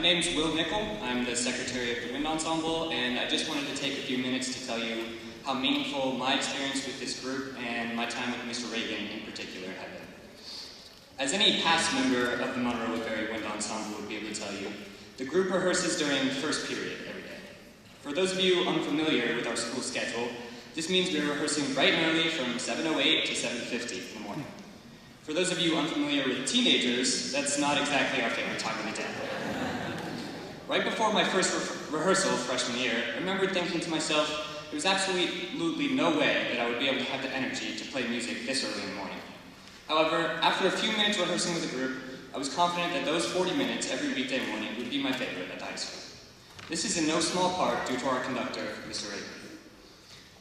name's Will Nickel. I'm the secretary of the Wind Ensemble, and I just wanted to take a few minutes to tell you how meaningful my experience with this group and my time with Mr. Regan in particular have been. As any past member of the Monroe Woodbury Wind Ensemble would be able to tell you, the group rehearses during first period every day. For those of you unfamiliar with our school schedule, this means we're rehearsing bright and early from 7:08 to 7:50 in the morning. For those of you unfamiliar with teenagers, that's not exactly our favorite time of the day. Right before my first rehearsal freshman year, I remember thinking to myself, there was absolutely no way that I would be able to have the energy to play music this early in the morning. However, after a few minutes rehearsing with the group, I was confident that those 40 minutes every weekday morning would be my favorite at the high school. This is in no small part due to our conductor, Mr. Regan.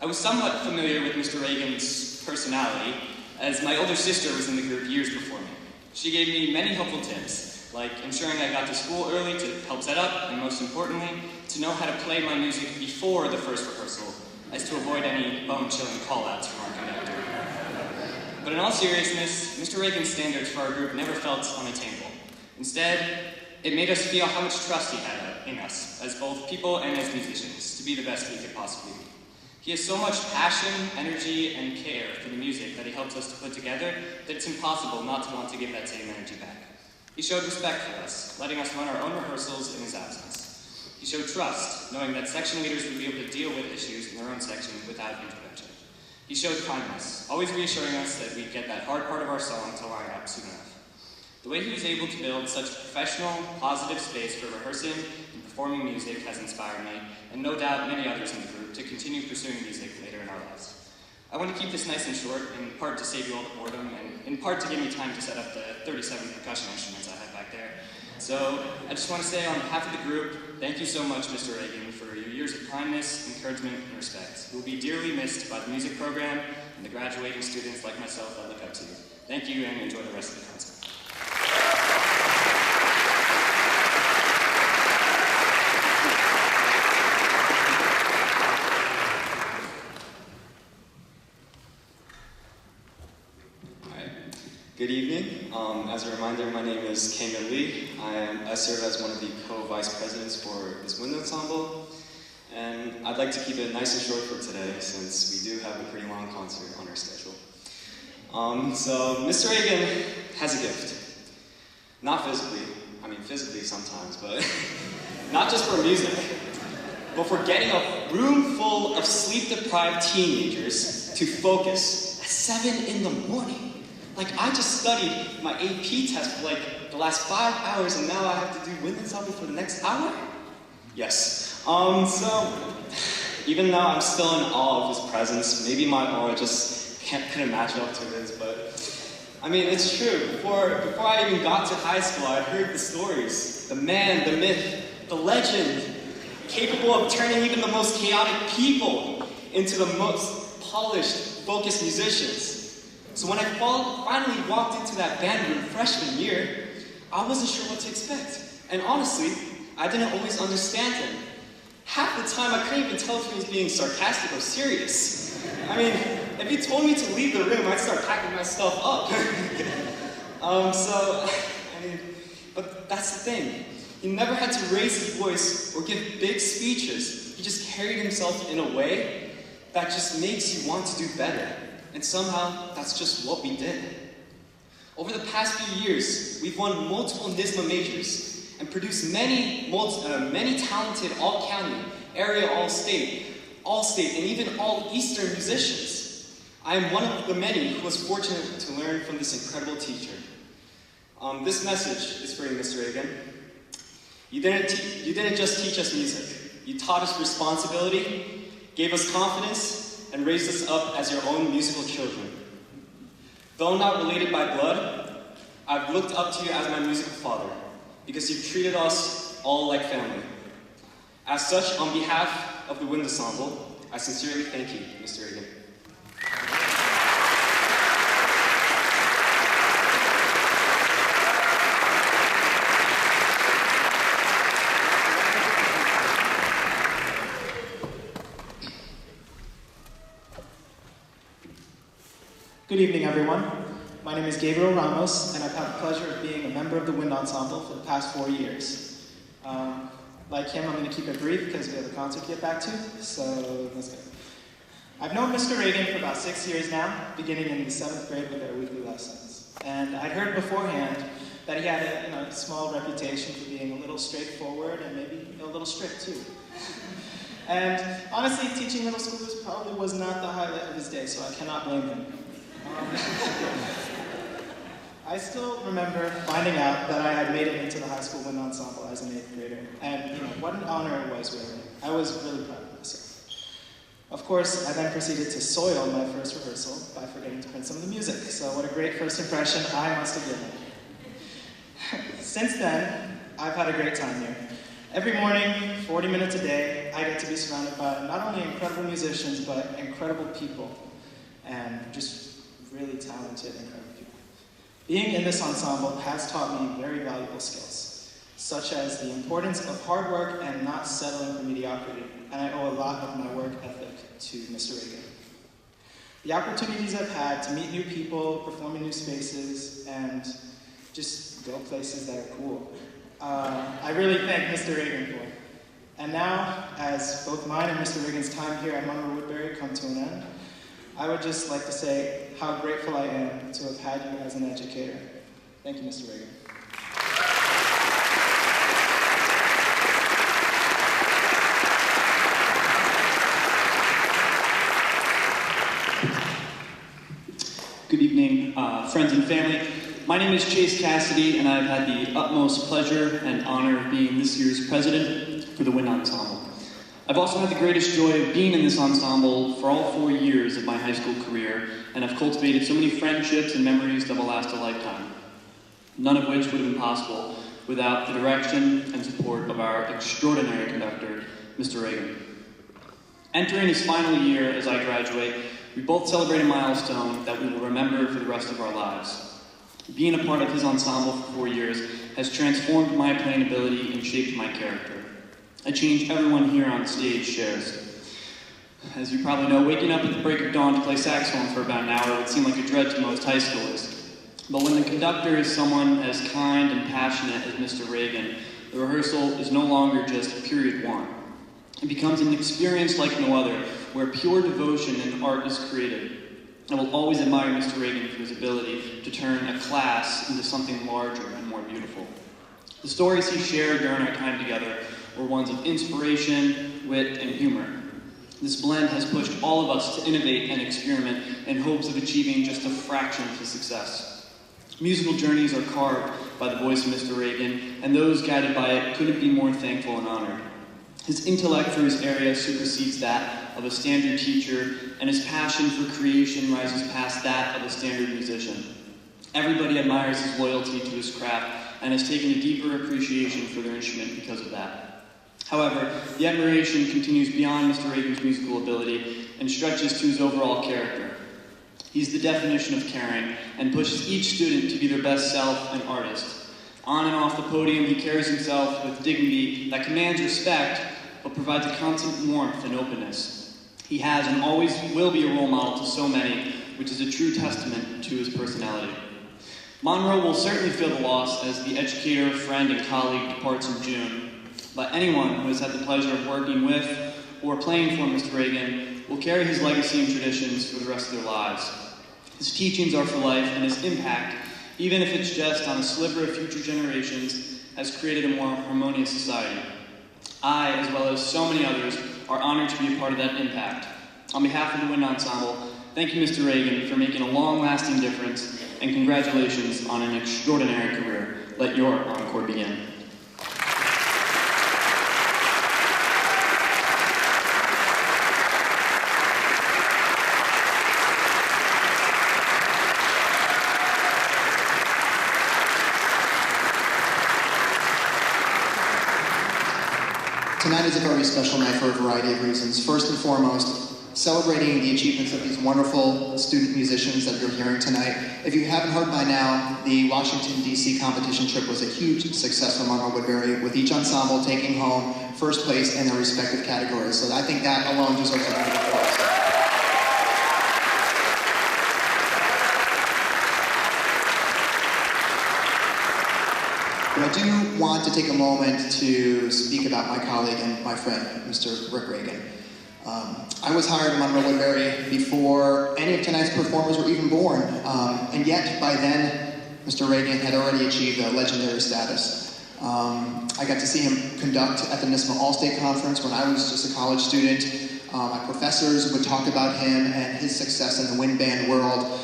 I was somewhat familiar with Mr. Regan's personality, as my older sister was in the group years before me. She gave me many helpful tips, like ensuring I got to school early to help set up, and most importantly, to know how to play my music before the first rehearsal, as to avoid any bone-chilling call-outs from our conductor. But in all seriousness, Mr. Regan's standards for our group never felt unattainable. Instead, it made us feel how much trust he had in us, as both people and as musicians, to be the best we could possibly be. He has so much passion, energy, and care for the music that he helps us to put together that it's impossible not to want to give that same energy back. He showed respect for us, letting us run our own rehearsals in his absence. He showed trust, knowing that section leaders would be able to deal with issues in their own section without intervention. He showed kindness, always reassuring us that we'd get that hard part of our song to line up soon enough. The way he was able to build such a professional, positive space for rehearsing and performing music has inspired me, and no doubt many others in the group, to continue pursuing music later in our lives. I want to keep this nice and short, in part to save you all the boredom, and in part to give me time to set up the 37 percussion instruments I have back there. So I just want to say on behalf of the group, thank you so much, Mr. Regan, for your years of kindness, encouragement, and respect. You will be dearly missed by the music program and the graduating students like myself that look up to you. Thank you, and enjoy the rest of the concert. Good evening. As a reminder, my name is Kamen Lee. I serve as one of the co-vice presidents for this wind ensemble, and I'd like to keep it nice and short for today since we do have a pretty long concert on our schedule. So Mr. Regan has a gift. Not physically, I mean physically sometimes, but not just for music, but for getting a room full of sleep-deprived teenagers to focus at 7 in the morning. Like, I just studied my AP test for like the last 5 hours, and now I have to do wind ensemble for the next hour? Yes. So, even now I'm still in awe of his presence. Maybe my aura just couldn't match up to his, but I mean, it's true. Before I even got to high school, I heard the stories. The man, the myth, the legend, capable of turning even the most chaotic people into the most polished, focused musicians. So when I finally walked into that band room freshman year, I wasn't sure what to expect. And honestly, I didn't always understand him. Half the time, I couldn't even tell if he was being sarcastic or serious. I mean, if he told me to leave the room, I'd start packing my stuff up. But that's the thing. He never had to raise his voice or give big speeches. He just carried himself in a way that just makes you want to do better. And somehow, that's just what we did. Over the past few years, we've won multiple NISMA majors and produced many talented all-county, area all-state, and even all-eastern musicians. I am one of the many who was fortunate to learn from this incredible teacher. This message is for you, Mr. Regan. You didn't just teach us music. You taught us responsibility, gave us confidence, and raised us up as your own musical children. Though not related by blood, I've looked up to you as my musical father, because you've treated us all like family. As such, on behalf of the Wind Ensemble, I sincerely thank you, Mr. Regan. Good evening, everyone. My name is Gabriel Ramos, and I've had the pleasure of being a member of the Wind Ensemble for the past 4 years. Like him, I'm going to keep it brief because we have a concert to get back to, so let's go. I've known Mr. Regan for about 6 years now, beginning in the 7th grade with our weekly lessons. And I'd heard beforehand that he had a small reputation for being a little straightforward and maybe a little strict too. And honestly, teaching middle schoolers probably was not the highlight of his day, so I cannot blame him. I still remember finding out that I had made it into the high school wind ensemble as an 8th grader, and what an honor it was, really. I was really proud of myself. Of course, I then proceeded to soil my first rehearsal by forgetting to print some of the music, so what a great first impression I must have given. Since then, I've had a great time here. Every morning, 40 minutes a day, I get to be surrounded by not only incredible musicians, but incredible people, and just really talented, incredible people. Being in this ensemble has taught me very valuable skills, such as the importance of hard work and not settling for mediocrity, and I owe a lot of my work ethic to Mr. Regan. The opportunities I've had to meet new people, perform in new spaces, and just go places that are cool, I really thank Mr. Regan for. And now, as both mine and Mr. Regan's time here at Monroe Woodbury come to an end, I would just like to say how grateful I am to have had you as an educator. Thank you, Mr. Regan. Good evening, friends and family. My name is Chase Cassidy, and I've had the utmost pleasure and honor of being this year's president for the Wind Ensemble. I've also had the greatest joy of being in this ensemble for all 4 years of my high school career, and I've cultivated so many friendships and memories that will last a lifetime, none of which would have been possible without the direction and support of our extraordinary conductor, Mr. Regan. Entering his final year as I graduate, we both celebrate a milestone that we will remember for the rest of our lives. Being a part of his ensemble for 4 years has transformed my playing ability and shaped my character. A change everyone here on stage shares. As you probably know, waking up at the break of dawn to play saxophone for about an hour would seem like a dread to most high schoolers. But when the conductor is someone as kind and passionate as Mr. Regan, the rehearsal is no longer just period one. It becomes an experience like no other, where pure devotion and art is created. I will always admire Mr. Regan for his ability to turn a class into something larger and more beautiful. The stories he shared during our time together were ones of inspiration, wit, and humor. This blend has pushed all of us to innovate and experiment in hopes of achieving just a fraction of his success. Musical journeys are carved by the voice of Mr. Regan, and those guided by it couldn't be more thankful and honored. His intellect for his area supersedes that of a standard teacher, and his passion for creation rises past that of a standard musician. Everybody admires his loyalty to his craft and has taken a deeper appreciation for their instrument because of that. However, the admiration continues beyond Mr. Regan's musical ability and stretches to his overall character. He's the definition of caring and pushes each student to be their best self and artist. On and off the podium, he carries himself with dignity that commands respect, but provides a constant warmth and openness. He has and always will be a role model to so many, which is a true testament to his personality. Monroe will certainly feel the loss as the educator, friend, and colleague departs in June, but anyone who has had the pleasure of working with or playing for Mr. Regan will carry his legacy and traditions for the rest of their lives. His teachings are for life, and his impact, even if it's just on a sliver of future generations, has created a more harmonious society. I, as well as so many others, are honored to be a part of that impact. On behalf of the Wind Ensemble, thank you, Mr. Regan, for making a long-lasting difference, and congratulations on an extraordinary career. Let your encore begin. Tonight is a very special night for a variety of reasons. First and foremost, celebrating the achievements of these wonderful student musicians that you're hearing tonight. If you haven't heard by now, the Washington, D.C. competition trip was a huge success for Monroe Woodbury, with each ensemble taking home first place in their respective categories. So I think that alone deserves a round of applause. But I do want to take a moment to speak about my colleague and my friend, Mr. Rick Regan. I was hired in Monroe Woodbury before any of tonight's performers were even born, and yet by then, Mr. Regan had already achieved a legendary status. I got to see him conduct at the NISMA All-State Conference when I was just a college student. My professors would talk about him and his success in the wind band world,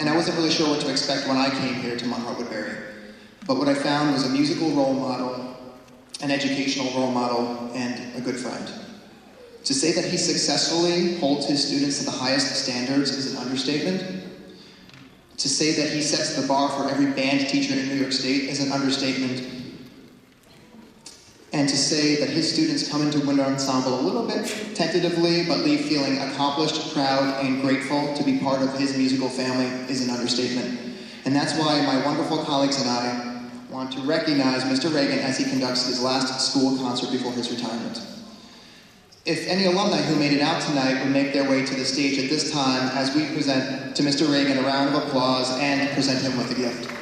and I wasn't really sure what to expect when I came here to Monroe Woodbury. But what I found was a musical role model, an educational role model, and a good friend. To say that he successfully holds his students to the highest standards is an understatement. To say that he sets the bar for every band teacher in New York State is an understatement. And to say that his students come into Wind Ensemble a little bit tentatively, but leave feeling accomplished, proud, and grateful to be part of his musical family is an understatement. And that's why my wonderful colleagues and I want to recognize Mr. Regan as he conducts his last school concert before his retirement. If any alumni who made it out tonight would make their way to the stage at this time as we present to Mr. Regan a round of applause and present him with a gift.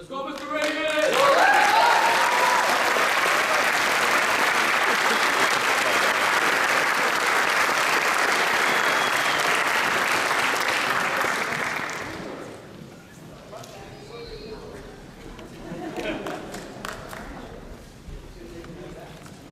Let's go, Mr.